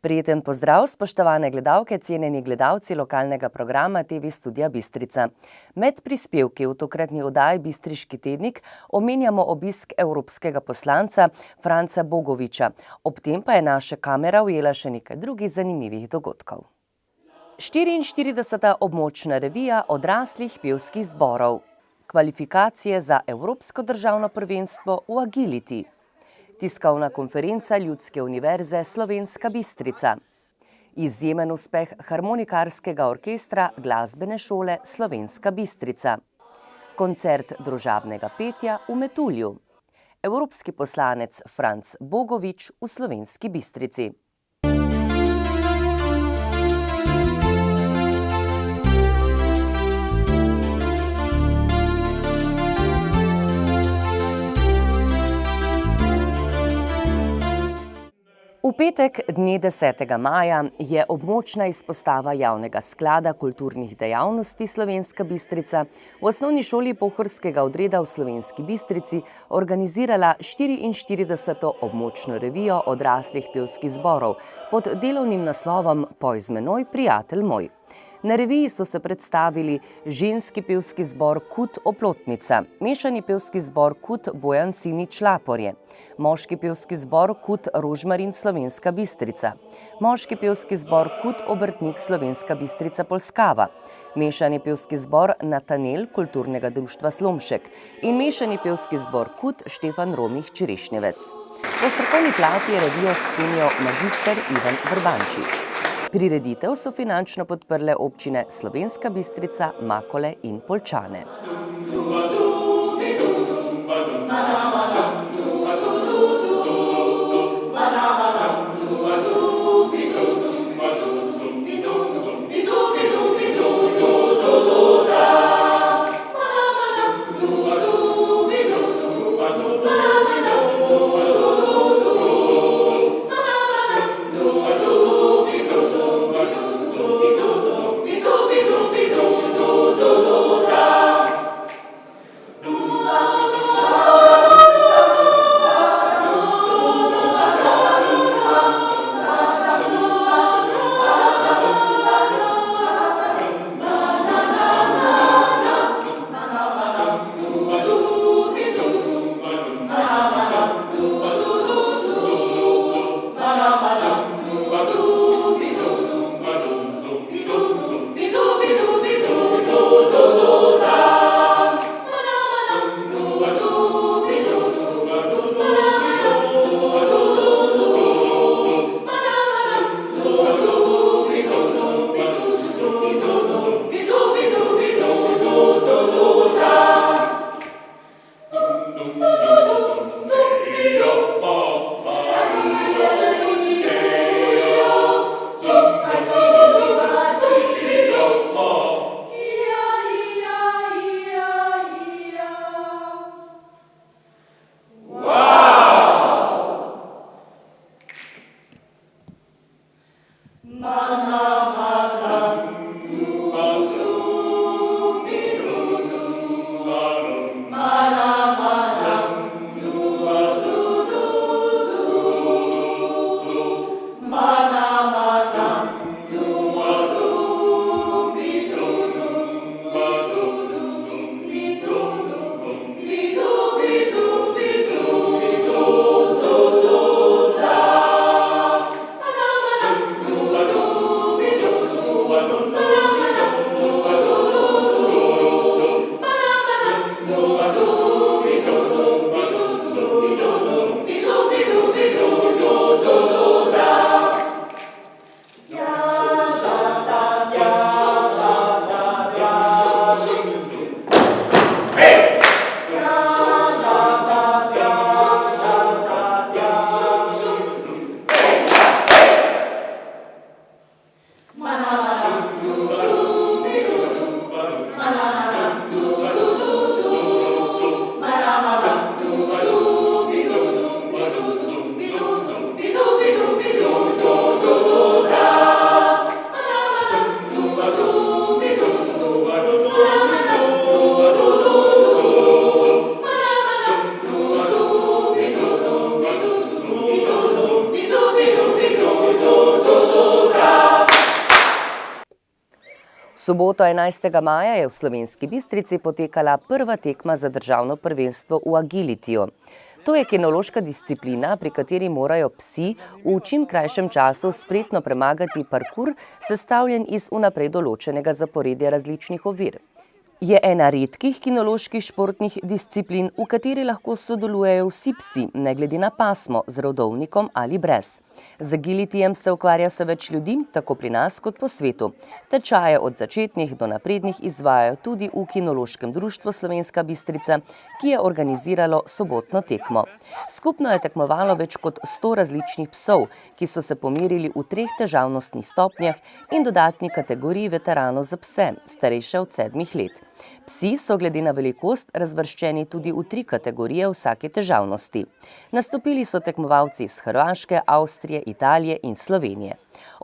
Prijeten pozdrav, spoštovane gledalke, cenjeni gledalci lokalnega programa TV Studia Bistrica. Med prispevki v tokratni oddaji Bistriški tednik omenjamo obisk evropskega poslanca Franca Bogoviča. Ob tem pa je naša kamera ujela še nekaj drugih zanimivih dogodkov. 44. območna revija odraslih pevskih zborov. Kvalifikacije za Evropsko državno prvenstvo v agility. Tiskovna konferenca Ljudske univerze Slovenska Bistrica. Izjemen uspeh harmonikarskega orkestra Glasbene šole Slovenska Bistrica. Koncert družabnega petja v Metulju. Evropski poslanec Franc Bogovič v Slovenski Bistrici. V petek, dne 10. maja, je območna izpostava javnega sklada kulturnih dejavnosti Slovenska Bistrica v osnovni šoli Pohorskega odreda v Slovenski Bistrici organizirala 44. območno revijo odraslih pevskih zborov pod delovnim naslovom Poj z menoj, prijatelj moj. Na reviji so se predstavili ženski pevski zbor Kut Oplotnica, mešani pevski zbor Kut Bojan Sinič Laporje, moški pevski zbor Kut Rožmarin Slovenska Bistrica, moški pevski zbor Kut Obrtnik Slovenska Bistrica Polskava, mešani pevski zbor Natanel Kulturnega društva Slomšek in mešani pevski zbor Kut Štefan Romih Čerešnjevec. Po strokovni plati je revijo spremljal magister Ivan Vrbančič. Prireditev so finančno podprle občine Slovenska Bistrica, Makole in Poljčane. soboto 11. maja je v Slovenski Bistrici potekala prva tekma za državno prvenstvo v agilitiju. To je kinološka disciplina, pri kateri morajo psi v čim krajšem času spretno premagati parkur, sestavljen iz vnaprej določenega zaporedja različnih ovir. Je ena redkih kinoloških športnih disciplin, v kateri lahko sodelujejo vsi psi, ne glede na pasmo, z rodovnikom ali brez. Z agilitijem se ukvarja vse več ljudi, tako pri nas kot po svetu. Tečaje od začetnih do naprednih izvajajo tudi v Kinološkem društvu Slovenska Bistrica, ki je organiziralo sobotno tekmo. Skupno je tekmovalo več kot 100 različnih psov, ki so se pomerili v 3 težavnostnih stopnjah in dodatni kategoriji veteranov za pse, starejše od 7 let. Psi so glede na velikost razvrščeni tudi v 3 kategorije vsake težavnosti. Nastopili so tekmovalci iz Hrvaške, Avstrije, Italije in Slovenije.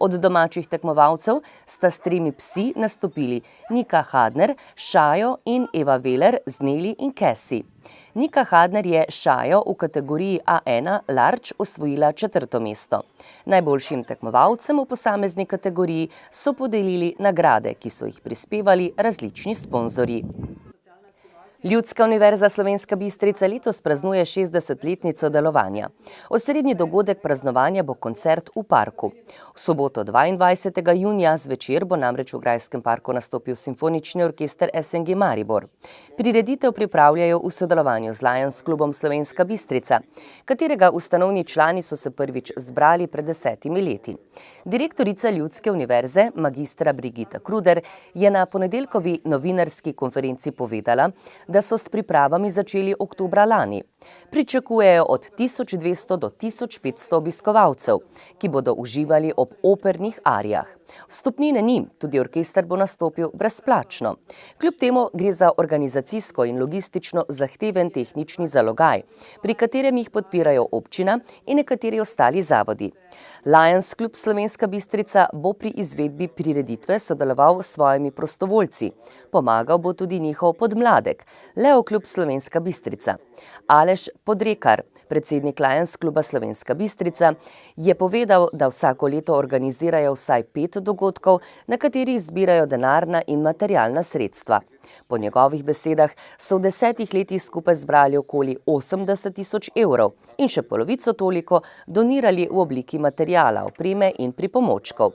Od domačih tekmovalcev sta s 3 psi nastopili Nika Hadner, Šajo in Eva Veler z Neli in Cassie. Nika Hadner je Šajo v kategoriji A1 Large osvojila 4. mesto. Najboljšim tekmovalcem v posamezni kategoriji so podelili nagrade, ki so jih prispevali različni sponzorji. Ljudska univerza Slovenska Bistrica letos praznuje 60-letnico delovanja. Osrednji dogodek praznovanja bo koncert v parku. V soboto 22. junija zvečer bo namreč v Grajskem parku nastopil simfonični orkester SNG Maribor. Prireditev pripravljajo v sodelovanju z Lions klubom Slovenska Bistrica, katerega ustanovni člani so se prvič zbrali pred 10 leti. Direktorica Ljudske univerze, magistra Brigita Kruder, je na ponedeljkovi novinarski konferenci povedala, da so s pripravami začeli oktobra lani. Pričakujejo od 1200 do 1500 obiskovalcev, ki bodo uživali ob opernih arijah. Vstopnine ni, tudi orkester bo nastopil brezplačno. Kljub temu gre za organizacijsko in logistično zahteven tehnični zalogaj, pri katerem jih podpirajo občina in nekateri ostali zavodi. Lions klub Slovenska Bistrica bo pri izvedbi prireditve sodeloval s svojimi prostovoljci. Pomagal bo tudi njihov podmladek, Leo klub Slovenska Bistrica. Aleš Podrekar, predsednik Lions kluba Slovenska Bistrica, je povedal, da vsako leto organizirajo vsaj 5 dogodkov, na katerih zbirajo denarna in materialna sredstva. Po njegovih besedah so v 10 letih skupaj zbrali okoli 80 000 evrov in še polovico toliko donirali v obliki materijala, opreme in pripomočkov.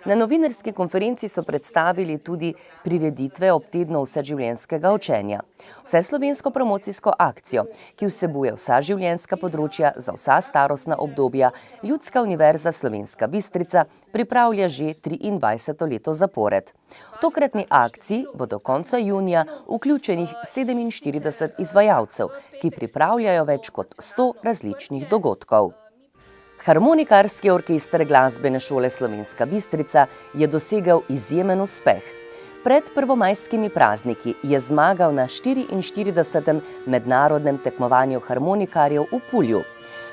Na novinarski konferenci so predstavili tudi prireditve ob tednu vseživljenjskega učenja. Vseslovensko promocijsko akcijo, ki vsebuje vsa življenjska področja za vsa starostna obdobja, Ljudska univerza Slovenska Bistrica pripravlja že 23. leto zapored. V tokratni akciji bo do konca junija vključenih 47 izvajalcev, ki pripravljajo več kot 100 različnih dogodkov. Harmonikarski orkester Glasbene šole Slovenska Bistrica je dosegel izjemen uspeh. Pred prvomajskimi prazniki je zmagal na 44. mednarodnem tekmovanju harmonikarjev v Pulju.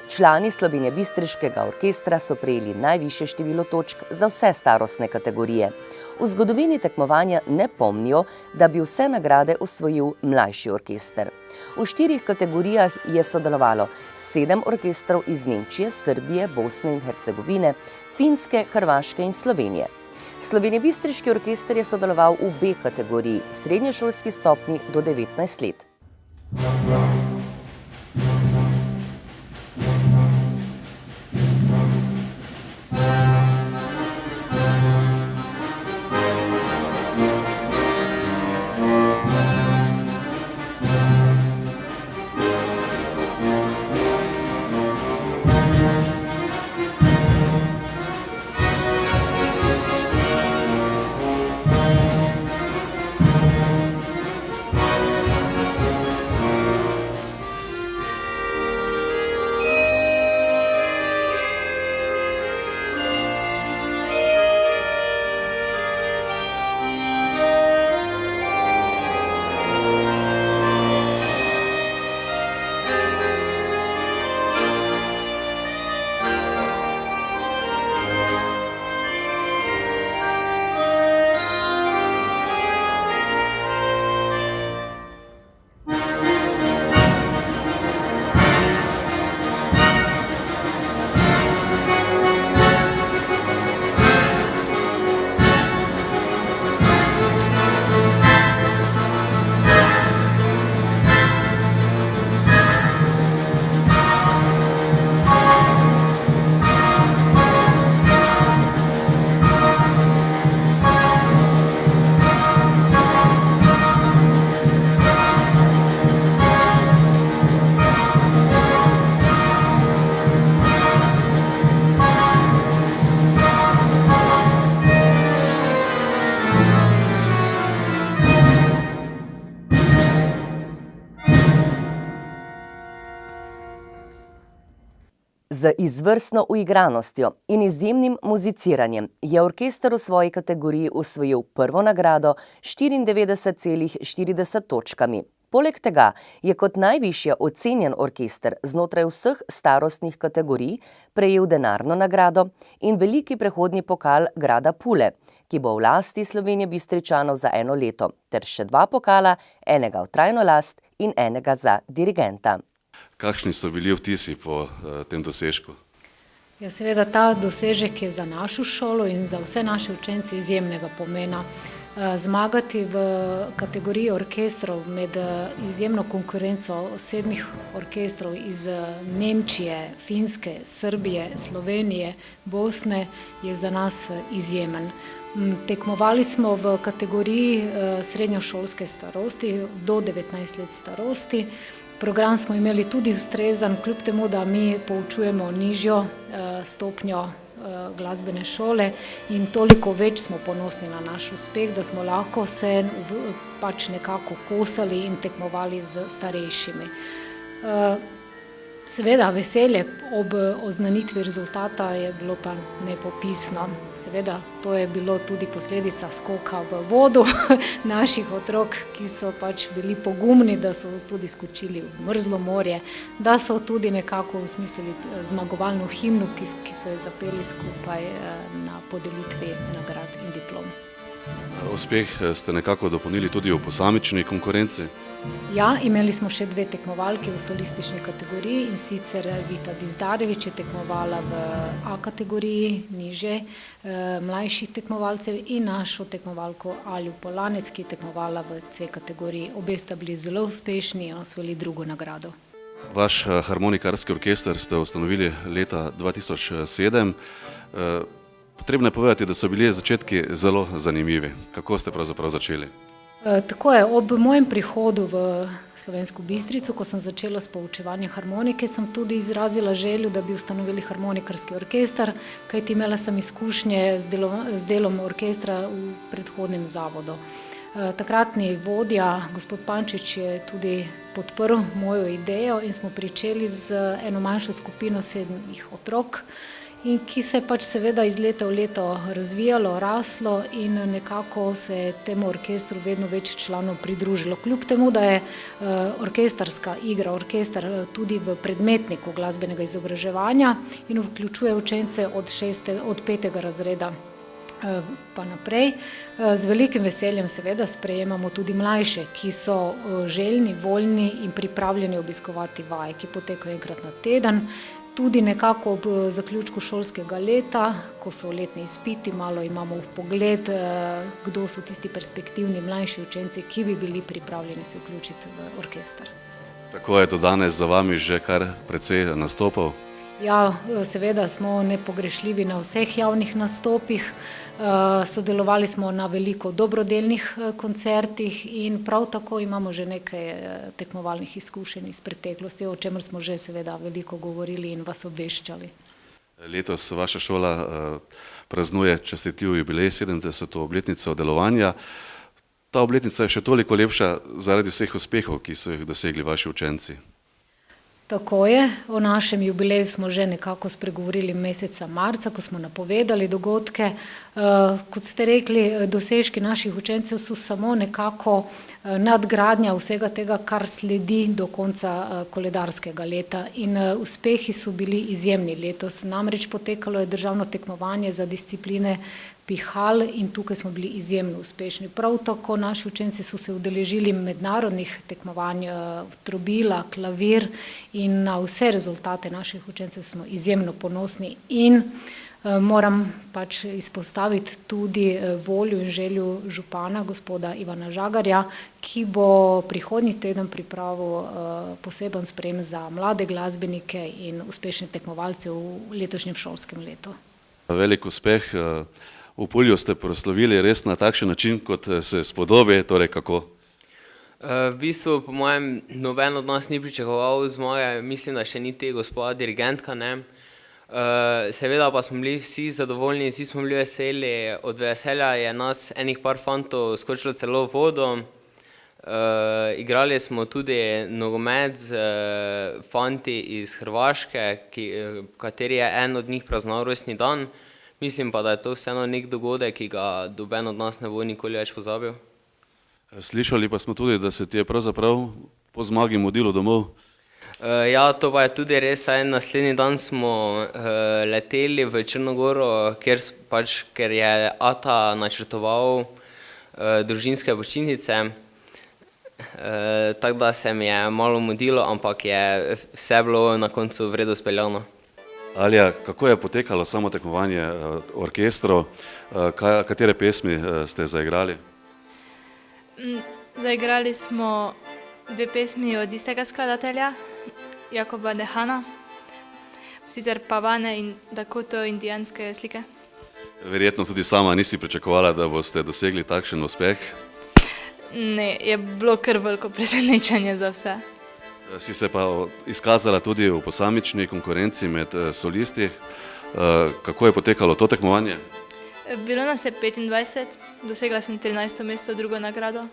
Člani Slovenjebistriškega orkestra so prejeli najvišje število točk za vse starostne kategorije. V zgodovini tekmovanja ne pomnijo, da bi vse nagrade osvojil mlajši orkester. V 4 kategorijah je sodelovalo 7 orkestrov iz Nemčije, Srbije, Bosne in Hercegovine, Finske, Hrvaške in Slovenije. Slovenjebistriški orkester je sodeloval v B kategoriji, srednješolski stopnji do 19 let. Z izvrstno uigranostjo in izjemnim muziciranjem je orkester v svoji kategoriji osvojil prvo nagrado 94,40 točkami. Poleg tega je kot najvišje ocenjen orkester znotraj vseh starostnih kategorij prejel denarno nagrado in veliki prehodni pokal grada Pule, ki bo v lasti Slovenjebistričanov za 1 leto, ter še 2 pokala, enega v trajno last in enega za dirigenta. Kakšni so bili vtisi po tem dosežku? Ja, seveda ta dosežek je za našo šolo in za vse naše učence izjemnega pomena. Zmagati v kategoriji orkestrov med izjemno konkurenco 7 orkestrov iz Nemčije, Finske, Srbije, Slovenije, Bosne je za nas izjemen. Tekmovali smo v kategoriji srednjošolske starosti do 19 let starosti. Program smo imeli tudi ustrezan, kljub temu, da mi poučujemo nižjo stopnjo glasbene šole in toliko več smo ponosni na naš uspeh, da smo lahko se pač nekako kosali in tekmovali z starejšimi. Seveda, veselje ob oznanitvi rezultata je bilo pa nepopisno. Seveda, to je bilo tudi posledica skoka v vodo naših otrok, ki so pač bili pogumni, da so tudi skočili v mrzlo morje, da so tudi nekako osmislili zmagovalno himno, ki so jo zapeli skupaj na podelitvi nagrad in diplom. Uspeh ste nekako dopolnili tudi v posamični konkurenci? Ja, imeli smo še 2 tekmovalke v solistični kategoriji, in sicer Vita Dizdarević je tekmovala v A kategoriji, niže mlajših tekmovalcev, in našo tekmovalko Alju Polanec, ki je tekmovala v C kategoriji. Obe sta bili zelo uspešni in osvojili 2. nagrado. Vaš harmonikarski orkester ste ustanovili leta 2007. Potrebno je povedati, da so bili začetki zelo zanimivi. Kako ste pravzaprav začeli? Tako je, ob mojem prihodu v Slovensko Bistrico, ko sem začela s poučevanjem harmonike, sem tudi izrazila željo, da bi ustanovili harmonikarski orkester, kajti imela sem izkušnje z delom orkestra v predhodnem zavodu. Takratni vodja, gospod Pančič, je tudi podprl mojo idejo in smo pričeli z eno manjšo skupino 7 otrok, in ki se je pač seveda iz leta v leto razvijalo, raslo in nekako se je temu orkestru vedno več članov pridružilo. Kljub temu, da je orkestrska igra, orkester tudi v predmetniku glasbenega izobraževanja in vključuje učence od 5. razreda pa naprej. Z velikim veseljem seveda sprejemamo tudi mlajše, ki so željni, voljni in pripravljeni obiskovati vaje, ki potekajo enkrat na teden. Tudi nekako ob zaključku šolskega leta, ko so letni izpiti, malo imamo vpogled, kdo so tisti perspektivni mlajši učenci, ki bi bili pripravljeni se vključiti v orkester. Tako je do danes za vami že kar precej nastopov? Ja, seveda smo nepogrešljivi na vseh javnih nastopih. Sodelovali smo na veliko dobrodelnih koncertih in prav tako imamo že nekaj tekmovalnih izkušenj iz preteklosti, o čemer smo že seveda veliko govorili in vas obveščali. Letos vaša šola praznuje častitljiv jubilej, 70. obletnico delovanja. Ta obletnica je še toliko lepša zaradi vseh uspehov, ki so jih dosegli vaši učenci. Tako je, o našem jubileju smo že nekako spregovorili meseca marca, ko smo napovedali dogodke. Kot ste rekli, dosežki naših učencev so samo nekako nadgradnja vsega tega, kar sledi do konca koledarskega leta. In uspehi so bili izjemni letos. Namreč potekalo je državno tekmovanje za discipline pihal in tukaj smo bili izjemno uspešni. Prav tako naši učenci so se udeležili mednarodnih tekmovanj, trobila, klavir, in na vse rezultate naših učencev smo izjemno ponosni in moram pač izpostaviti tudi voljo in željo župana, gospoda Ivana Žagarja, ki bo prihodnji teden pripravil poseben sprejem za mlade glasbenike in uspešne tekmovalce v letošnjem šolskem letu. Velik uspeh. V Pulju ste proslavili res na takšen način, kot se spodobi, torej kako? V bistvu, po mojem, noben od nas ni pričakoval zmage, mislim, da še niti gospoda dirigentka, ne. Seveda pa smo bili vsi zadovoljni, vsi smo bili veseli, od veselja je nas enih par fantov skočilo celo v vodo. Igrali smo tudi nogomet z fanti iz Hrvaške, kateri je en od njih praznoval rojstni dan. Mislim pa, da je to vseeno nek dogodek, ki ga noben od nas ne bo nikoli več pozabil. Slišali pa smo tudi, da se ti je pravzaprav po zmagi mudilo domov. Ja, to pa je tudi res, saj naslednji dan smo leteli v Črnogoro, ker je ata načrtoval družinske počitnice, tako da se mi je malo mudilo, ampak je vse bilo na koncu v redu speljano. Alja, kako je potekalo samo tekmovanje orkestrov, katere pesmi ste zaigrali? Zaigrali smo 2 pesmi od istega skladatelja, Jakoba Dehana, sicer Pavane in Dakoto indijanske slike. Verjetno tudi sama nisi pričakovala, da boste dosegli takšen uspeh. Ne, je bilo kar veliko presenečenje za vse. Si se pa izkazala tudi v posamični konkurenci med solisti. Kako je potekalo to tekmovanje? Bilo nas je 25, dosegla sem 13. mesto, drugo nagrado.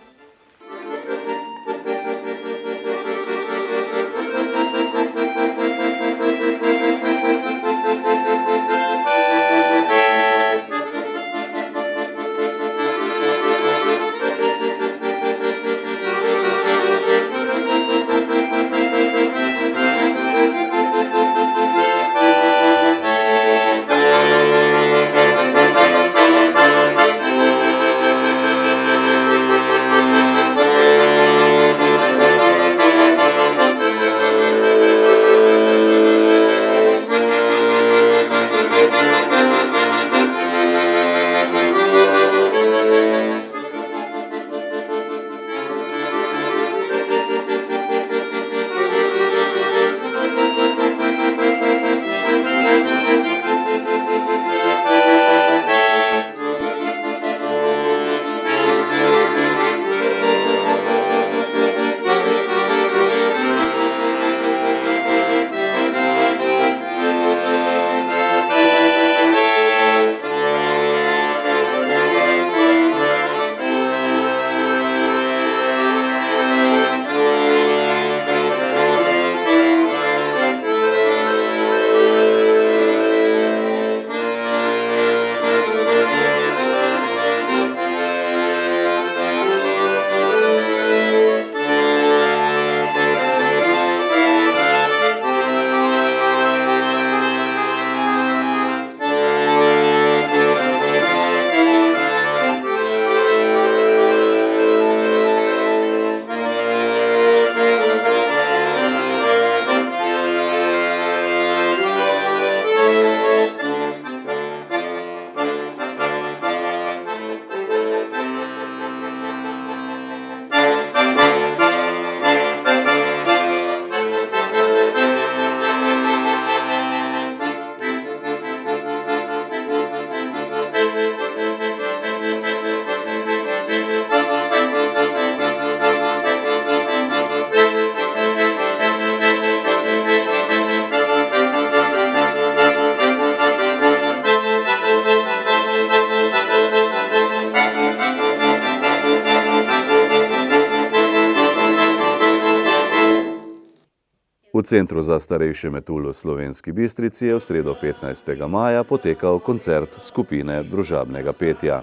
V Centru za starejše Metulj v Slovenski Bistrici je v sredo 15. maja potekal koncert skupine družabnega petja.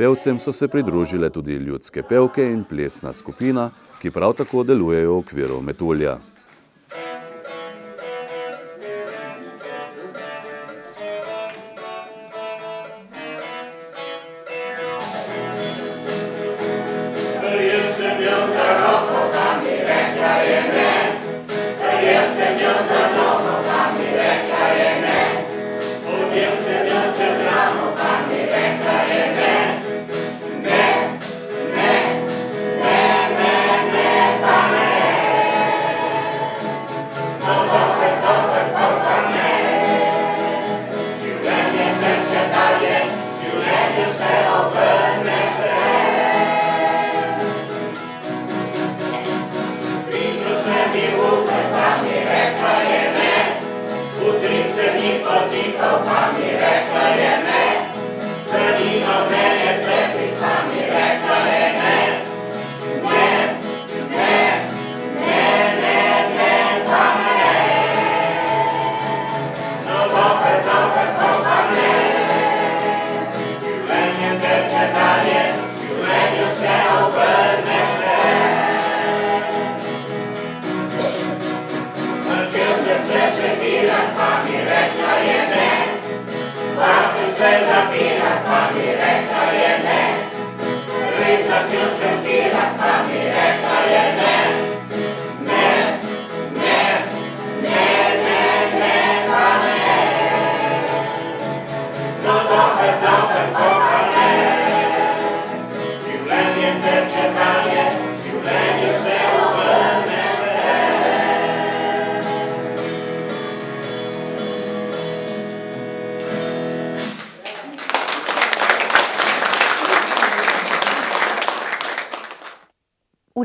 Pevcem so se pridružile tudi ljudske pevke in plesna skupina, ki prav tako delujejo v okviru Metulja.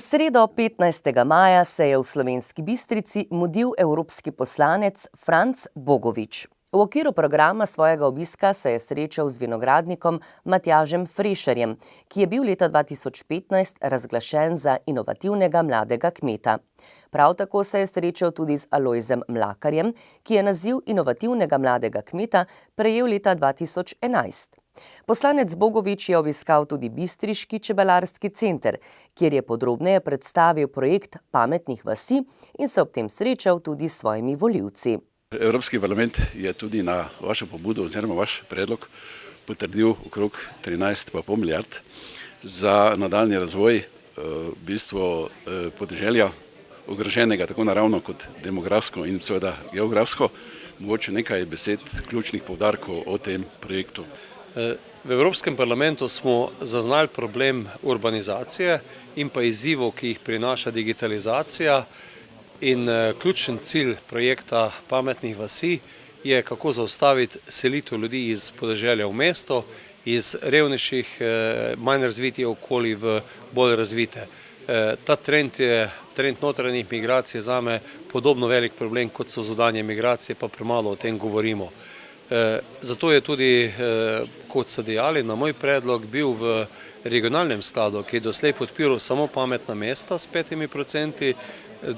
sredo 15. maja se je v Slovenski Bistrici mudil evropski poslanec Franc Bogovič. V okviru programa svojega obiska se je srečal z vinogradnikom Matjažem Frešerjem, ki je bil leta 2015 razglašen za inovativnega mladega kmeta. Prav tako se je srečal tudi z Alojzem Mlakarjem, ki je naziv inovativnega mladega kmeta prejel leta 2011. Poslanec Bogovič je obiskal tudi Bistriški čebelarski center, kjer je podrobneje predstavil projekt pametnih vasi in se ob tem srečal tudi s svojimi volivci. Evropski parlament je tudi na vašo pobudo oziroma vaš predlog potrdil okrog 13,5 milijard za nadaljni razvoj podeželja, ogroženega tako naravno kot demografsko in seveda geografsko. Mogoče nekaj besed ključnih poudarkov o tem projektu. V Evropskem parlamentu smo zaznali problem urbanizacije in pa izzivov, ki jih prinaša digitalizacija. In ključen cilj projekta pametnih vasi je, kako zaustaviti selitev ljudi iz podeželja v mesto, iz revnejših, manj razvitih okolij v bolj razvite. Ta trend notranjih migracij zame podobno velik problem, kot so zunanje migracije, pa premalo o tem govorimo. Zato je tudi, kot ste dejali, na moj predlog bil v regionalnem skladu, ki je doslej podpiral samo pametna mesta s 5%,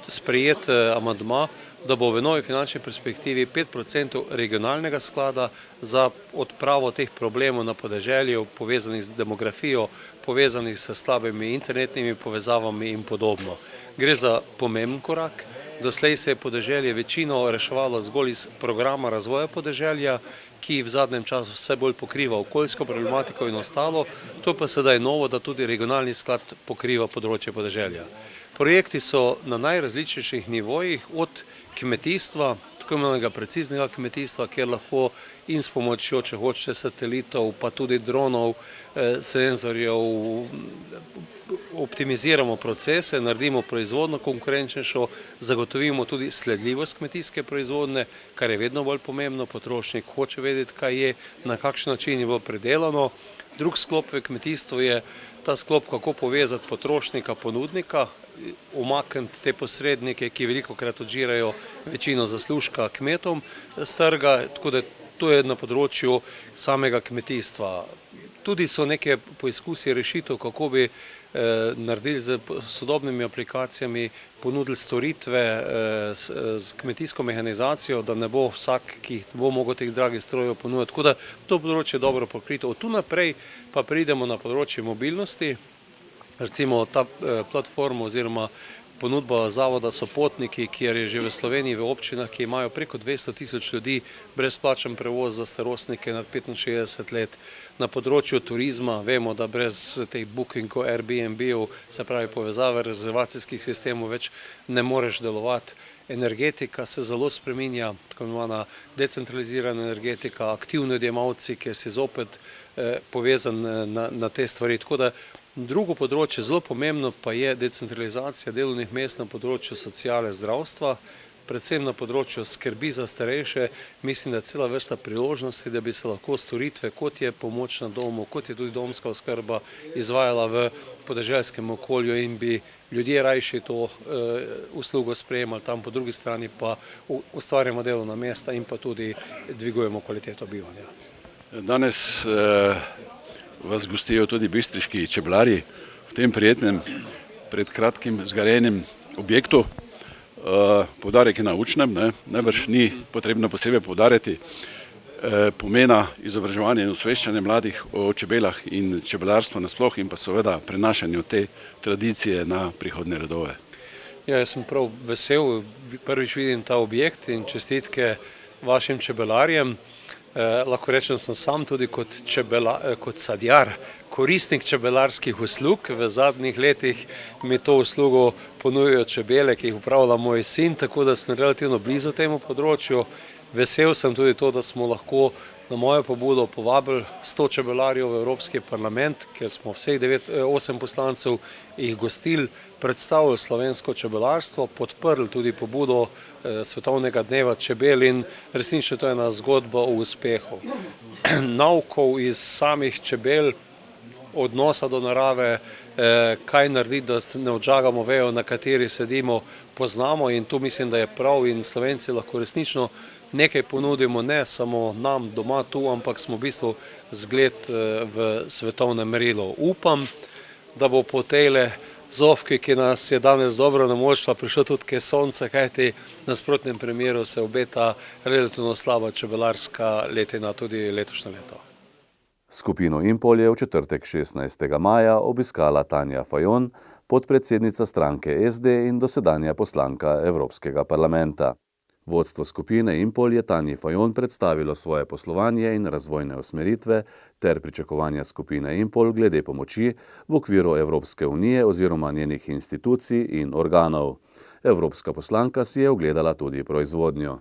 sprejet amandma, da bo v novi finančni perspektivi 5% regionalnega sklada za odpravo teh problemov na podeželju, povezanih z demografijo, povezanih s slabimi internetnimi povezavami in podobno. Gre za pomemben korak. Doslej se je podeželje večino reševalo zgolj iz programa razvoja podeželja, ki v zadnjem času vse bolj pokriva okoljsko problematiko in ostalo. To pa sedaj novo, da tudi regionalni sklad pokriva področje podeželja. Projekti so na najrazličnejših nivojih, od kmetijstva, tako imenovanega preciznega kmetijstva, kjer lahko in s pomočjo, če hočete, satelitov, pa tudi dronov, senzorjev, optimiziramo procese, naredimo proizvodnjo konkurenčnejšo, zagotovimo tudi sledljivost kmetijske proizvodnje, kar je vedno bolj pomembno, potrošnik hoče vedeti, kaj je, na kakšen način je bilo predelano. Drug sklop v kmetijstvu je ta sklop, kako povezati potrošnika, ponudnika, umakniti te posrednike, ki velikokrat odžirajo večino zaslužka kmetom s trga, tako da to je na področju samega kmetijstva. Tudi so neke poizkusi rešitev, kako bi naredili z sodobnimi aplikacijami, ponudili storitve z kmetijsko mehanizacijo, da ne bo vsak, ki bo mogel teh dragih strojev ponuditi. Tako da to področje je dobro pokrito. Od tu naprej pa pridemo na področje mobilnosti. Recimo ta platforma oziroma ponudba zavoda Sopotniki, kjer je že v Sloveniji v občinah, ki imajo preko 200 tisoč ljudi, brezplačen prevoz za starostnike nad 65 let. Na področju turizma vemo, da brez teh bookingov, Airbnb-ov, se pravi povezave rezervacijskih sistemov, več ne moreš delovati. Energetika se zelo spreminja, tako imenovana decentralizirana energetika, aktivni odjemalci, kjer si zopet povezan na te stvari. Tako da drugo področje, zelo pomembno, pa je decentralizacija delovnih mest na področju sociale, zdravstva, predvsem na področju skrbi za starejše. Mislim, da je cela vrsta priložnosti, da bi se lahko storitve, kot je pomoč na domu, kot je tudi domska oskrba, izvajala v podeželskem okolju in bi ljudje rajši to uslugo sprejemali, tam po drugi strani pa ustvarjamo delovna mesta in pa tudi dvigujemo kvaliteto bivanja. Danes vas gostijo tudi bistriški čebelarji v tem prijetnem, pred kratkim zgrajenem objektu. Poudarek je na učnem, najbrž ni potrebno posebej poudarjati pomena izobraževanja in osveščanja mladih o čebelah in čebelarstvu nasploh in pa seveda prenašanju te tradicije na prihodnje rodove. Ja, jaz sem prav vesel, prvič vidim ta objekt in čestitke vašim čebelarjem. Lahko rečem, da sem sam tudi kot sadjar, koristnik čebelarskih uslug. V zadnjih letih mi to uslugo ponujajo čebele, ki jih upravlja moj sin, tako da sem relativno blizu temu področju. Vesel sem tudi to, da smo lahko na mojo pobudo povabili 100 čebelarjev v Evropski parlament, ker smo vseh 8 poslancev jih gostili, predstavili slovensko čebelarstvo, podprli tudi pobudo Svetovnega dneva čebel in resnično to je ena zgodba o uspehu. Naukov iz samih čebel odnosa do narave, kaj narediti, da ne odžagamo vejo, na kateri sedimo, poznamo in tu mislim, da je prav in Slovenci lahko resnično nekaj ponudimo, ne samo nam doma tu, ampak smo v bistvu zgled v svetovnem merilu. Upam, da bo po tejle zofki, ki nas je danes dobro namočila, prišlo tudi kaj sonce, kajti v nasprotnem primeru se obeta relativno slaba čebelarska letina tudi letošnje leto. Skupino Impol je v četrtek 16. maja obiskala Tanja Fajon, podpredsednica stranke SD in dosedanja poslanka Evropskega parlamenta. Vodstvo skupine Impol je Tanji Fajon predstavilo svoje poslovanje in razvojne usmeritve ter pričakovanja skupine Impol glede pomoči v okviru Evropske unije oziroma njenih institucij in organov. Evropska poslanka si je ogledala tudi proizvodnjo.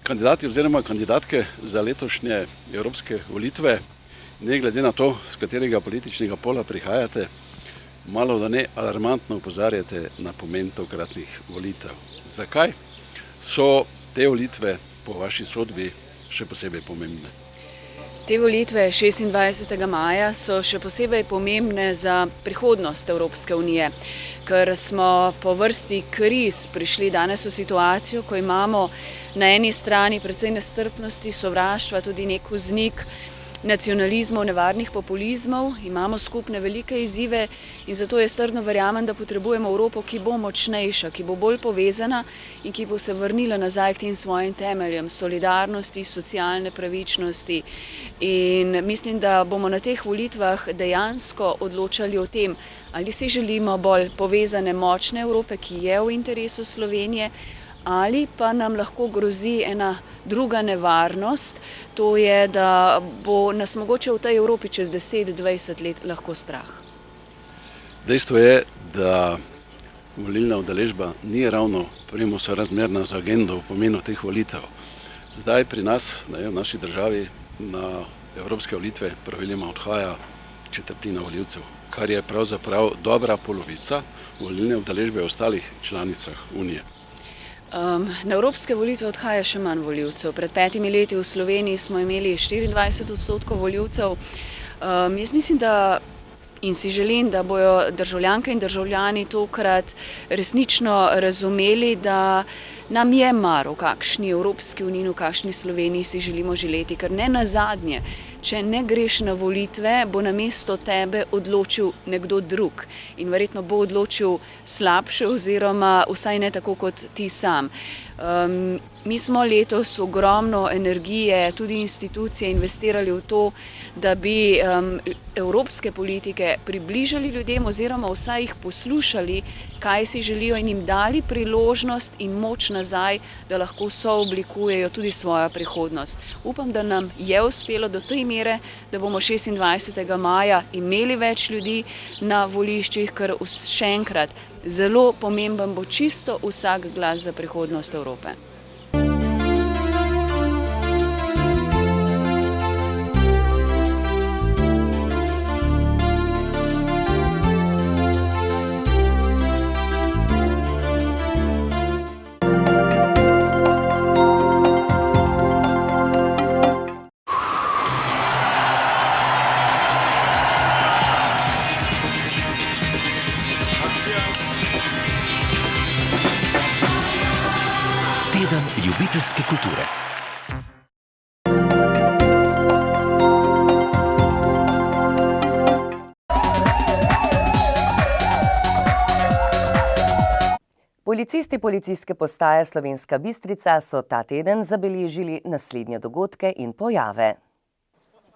Kandidati oziroma kandidatke za letošnje evropske volitve, ne glede na to, z katerega političnega pola prihajate, malo da ne alarmantno opozarjate na pomen tokratnih volitev. Zakaj so te volitve po vaši sodbi še posebej pomembne? Te volitve 26. maja so še posebej pomembne za prihodnost Evropske unije, ker smo po vrsti kriz prišli danes v situacijo, ko imamo na eni strani precej nestrpnosti, sovraštva, tudi nek vznik nacionalizmov, nevarnih populizmov, imamo skupne velike izzive in zato jaz trdno verjamem, da potrebujemo Evropo, ki bo močnejša, ki bo bolj povezana in ki bo se vrnila nazaj k tem svojim temeljem, solidarnosti, socialne pravičnosti. In mislim, da bomo na teh volitvah dejansko odločali o tem, ali si želimo bolj povezane, močne Evrope, ki je v interesu Slovenije, ali pa nam lahko grozi ena druga nevarnost, to je, da bo nas mogoče v tej Evropi čez 10-20 let lahko strah. Dejstvo je, da volilna udeležba ni ravno premo sorazmerna z agendo v pomenu teh volitev. Zdaj pri nas, v naši državi, na evropske volitve praviloma odhaja četrtina volivcev, kar je pravzaprav dobra polovica volilne udeležbe v ostalih članicah Unije. Na evropske volitve odhaja še manj volivcev. Pred 5 leti v Sloveniji smo imeli 24% volivcev. Jaz mislim, da in si želim, da bojo državljanke in državljani tokrat resnično razumeli, da nam je mar, v kakšni Evropski uniji, v kakšni Sloveniji si želimo živeti, ker ne nazadnje, če ne greš na volitve, bo namesto tebe odločil nekdo drug in verjetno bo odločil slabše oziroma vsaj ne tako kot ti sam. Mi smo letos ogromno energije, tudi institucije investirali v to, da bi evropske politike približali ljudem oziroma vsaj jih poslušali, kaj si želijo in jim dali priložnost in moč nazaj, da lahko sooblikujejo tudi svojo prihodnost. Upam, da nam je uspelo do tej mere, da bomo 26. maja imeli več ljudi na voliščih, ker še enkrat zelo pomemben bo čisto vsak glas za prihodnost Evrope. Teden ljubiteljske kulture. Policisti policijske postaje Slovenska Bistrica so ta teden zabeležili naslednje dogodke in pojave.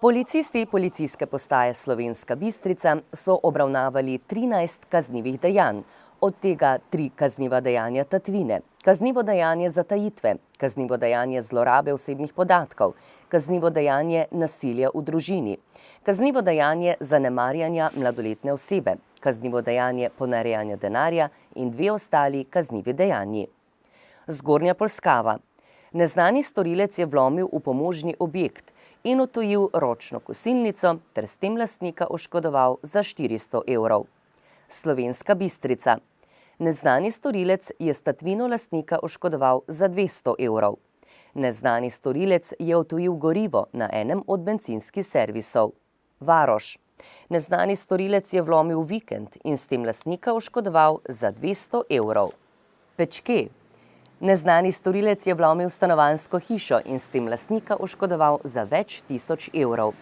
Policisti policijske postaje Slovenska Bistrica so obravnavali 13 kaznivih dejanj, od tega 3 kazniva dejanja tatvine, kaznivo dejanje zatajitve, kaznivo dejanje zlorabe osebnih podatkov, kaznivo dejanje nasilja v družini, kaznivo dejanje zanemarjanja mladoletne osebe, kaznivo dejanje ponarejanja denarja in 2 ostali kaznivi dejanji. Zgornja Polskava. Neznani storilec je vlomil v pomožni objekt in odtujil ročno kosilnico ter s tem lastnika oškodoval za 400 evrov. Slovenska Bistrica. Neznani storilec je s tatvino lastnika oškodoval za 200 evrov. Neznani storilec je odtujil gorivo na enem od bencinskih servisov. Varoš. Neznani storilec je vlomil v vikend in s tem lastnika oškodoval za 200 evrov. Pečke. Neznani storilec je vlomil v stanovanjsko hišo in s tem lastnika oškodoval za več tisoč evrov.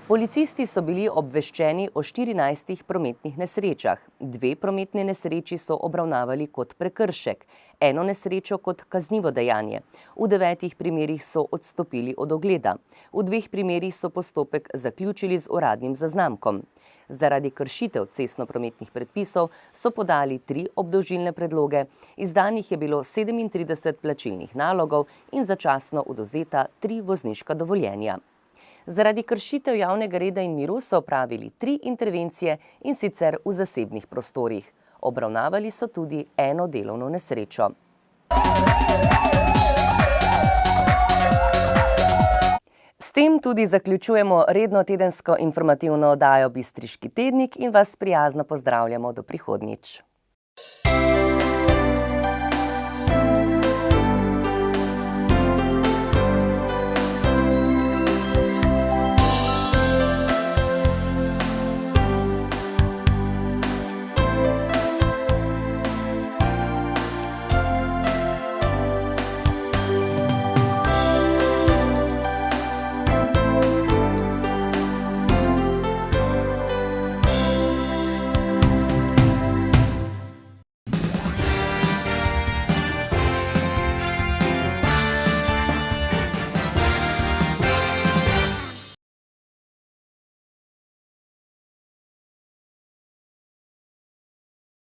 Policisti so bili obveščeni o 14 prometnih nesrečah. 2 prometne nesreči so obravnavali kot prekršek, 1 nesrečo kot kaznivo dejanje. V 9 primerih so odstopili od ogleda. V 2 primerih so postopek zaključili z uradnim zaznamkom. Zaradi kršitev cestno-prometnih predpisov so podali 3 obdolžilne predloge, izdanih je bilo 37 plačilnih nalogov in začasno odvzeta 3 vozniška dovoljenja. Zaradi kršitev javnega reda in miru so opravili 3 intervencije in sicer v zasebnih prostorih. Obravnavali so tudi 1 delovno nesrečo. S tem tudi zaključujemo redno tedensko informativno oddajo Bistriški tednik in vas prijazno pozdravljamo do prihodnjič.